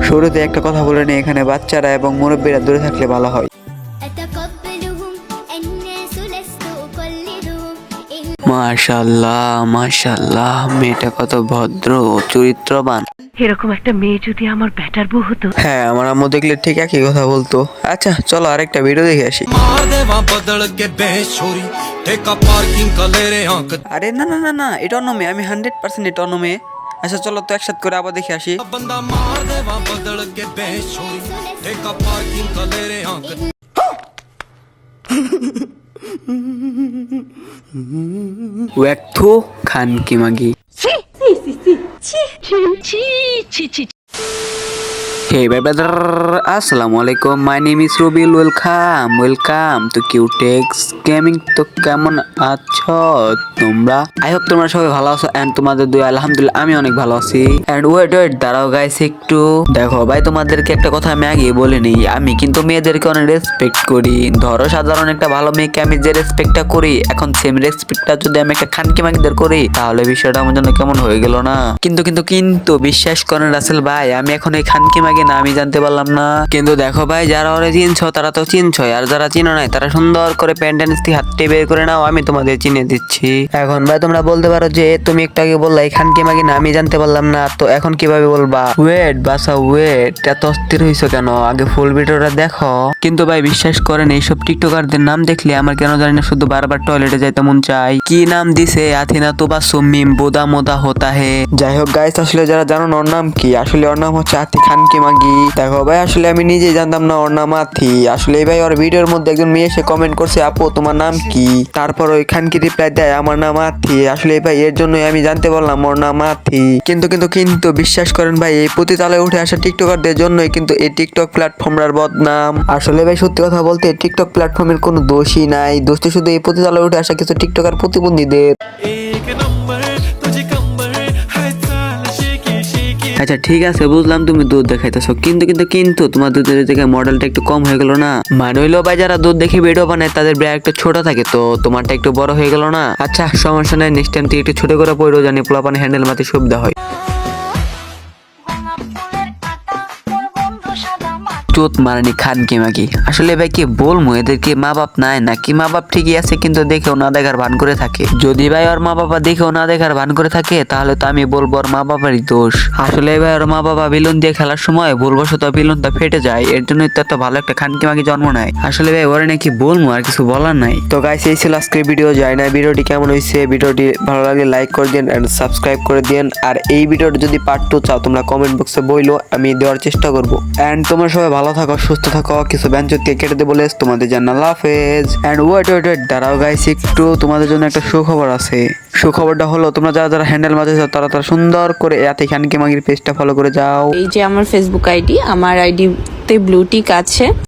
শুরুতে একটা কথা বলে নেই, এখানে বাচ্চারা এবং মুরব্বীরা দূরে থাকলে ভালো হয়। মাশাআল্লাহ মাশাআল্লাহ, মেয়েটা কত ভদ্র চরিত্রবান। এরকম একটা মেয়ে যদি আমার ব্যাটার বউ হতো। হ্যাঁ, আমার আম্মু দেখলে ঠিক একই কথা বলতো। আচ্ছা চলো আরেকটা ভিডিও দেখে আসি। আরে না না না না, এটা অন্য মেয়ে, আমি 100% এটা অন্য মেয়ে। আচ্ছা চলো তো একসাথে করে আবার দেখে আসি। ওয়াক্থু খান কি মাগি। Hey brother, আসসালামুয়ালাইকুম, my name is Rubil, welcome to Qtex gaming. তো কেমন আছো তোমরা? আই হোপ তোমরা সবাই ভালো আছো এন্ড তোমাদের দুই আলহামদুলিল্লাহ আমি অনেক ভালো আছি। এন্ড ওয়েট দাঁড়াও গাইস একটু দেখো ভাই, তোমাদেরকে একটা কথা আমি আগে বলে নিই, আমি কিন্তু মেয়েদেরকে অনেক রেসপেক্ট করি। ধরো সাধারণ একটা ভালো মেয়েকে আমি যে রেসপেক্টটা করি, এখন সেম রেসপেক্টটা যদি আমি একটা খানকি মাগিদের করি, তাহলে বিষয়টা আমার জন্য কেমন হয়ে গেল না? কিন্তু বিশ্বাস করেন রাসেল ভাই, আমি এখন এই খানকি মাগি না, আমি জানতে পারলাম না। কিন্তু দেখো ভাই, যারা ওরে চিনছো তারা তো চিনছো, আর যারা চিনো নাই তারা সুন্দর করে প্যান্ডেন্স থেকে হাতটি বের করে নাও, আমি তোমাদের চিনে দিচ্ছি। এখন ভাই তোমরা বলতে পারো যে তুমি একটু আগে বললা এই খানকি মাগি না, আমি জানতে পারলাম না, তো এখন কিভাবে বলবা? ওয়েট, এত অস্থির হইছো কেন? আগে ফুল ভিডিওটা দেখো। কিন্তু ভাই বিশ্বাস করেন, এইসব টিকটকারদের নাম দেখলে আমার কেন জানি না শুধু বারবার টয়লেটে যাইতে মন চাই। কি নাম দিছে? আথিনা তোবা সুমিম বোদা মোদা হোতা হে। যাই হোক গাইস, আসলে যারা জানো না ওর নাম কি, আসলে ওর নাম হচ্ছে আথি খানকি মাগি। দেখো ভাই, আসলে আমি নিজেই জানতাম না ওর নাম আথি। আসলে ভাই ওর ভিডিওর মধ্যে একজন মেয়ে এসে কমেন্ট করছে, আপু তোমার নাম কি? তারপর ওই খানকি রিপ্লাই দেয় আমার নাম আথি। আসলে ভাই এর জন্যই আমি জানতে পারলাম ওর নাম আথি। কিন্তু বিশ্বাস করেন ভাই, এই পতিতালয়ে উঠে আসা টিকটকারদের জন্যই কিন্তু এই টিকটক প্ল্যাটফর্মটার বদনাম। আসলে ভাই সত্যি কথা বলতে টিকটক প্ল্যাটফর্মের কোনো দোষই নাই, দোষটি শুধু এই পতিতালয়ে উঠে আসা কিছু টিকটকার প্রতিবন্ধীদের। আচ্ছা ঠিক আছে, বুঝলাম তুমি দুধ দেখাইতেছো, কিন্তু তোমার দুধের জায়গায় মডেলটা একটু কম হয়ে গেল না? মানে হইলো ভাই, যারা দুধ দেখে ভিডিও বানায় তাদের ব্রেক একটু ছোট থাকে, তো তোমারটা একটু বড় হয়ে গেল না? আচ্ছা সমস্যা নাই, নেক্সট টাইম থেকে একটু ছোট করে পড়ো, জানি পোলাপানে হ্যান্ডেল মারতে সুবিধা হয়। চোত মারানি খানকি মাগি। আসলে ভাই কি বলবো, এদেরকে মা বাপ নাই নাকি? মা বাপ ঠিকই আছে, কিন্তু দেখেও না দেখার ভান করে থাকে। যদি ভাই ওর মা বাবা দেখেও না দেখার ভান করে থাকে, তাহলে তো আমি বলবো ওর মা বাবারই দোষ। আসলে ভাই ওর মা বাবা বেলুন দিয়ে খেলার সময় ভুলবশত বেলুনটা ফেটে যায়, এর জন্যই তো এত ভালো একটা খানকি মাগি জন্ম নেয়। আসলে ভাই ওরে নাকি বলবো, আর কিছু বলার নাই। তো গাইস এই ছিল আজকের ভিডিও। যায় না ভিডিওটি কেমন হয়েছে, ভিডিওটি ভালো লাগলে লাইক করে দিন এন্ড সাবস্ক্রাইব করে দিন। আর এই ভিডিওটি যদি পার্ট 2 চাও তোমরা কমেন্ট বক্সে বইলো, আমি দেওয়ার চেষ্টা করবো। এন্ড তোমরা সবাই ভালো থাকো, সুস্থ থাকো, কিছু ব্যঞ্জনকে কেটে দেবো বলে তোমাদের জন্য আল্লাহ হাফেজ। এন্ড ওয়েট দাঁড়াও গাইস একটু, তোমাদের জন্য একটা সুখবর আছে। সুখবরটা হলো, তোমরা যারা হ্যান্ডেল মারতেছো তারা সুন্দর করে এত খানকি মাগির পেজটা ফলো করে যাও। এই যে আমার ফেসবুক আইডি, আমার আইডিতে ব্লু টিক আছে।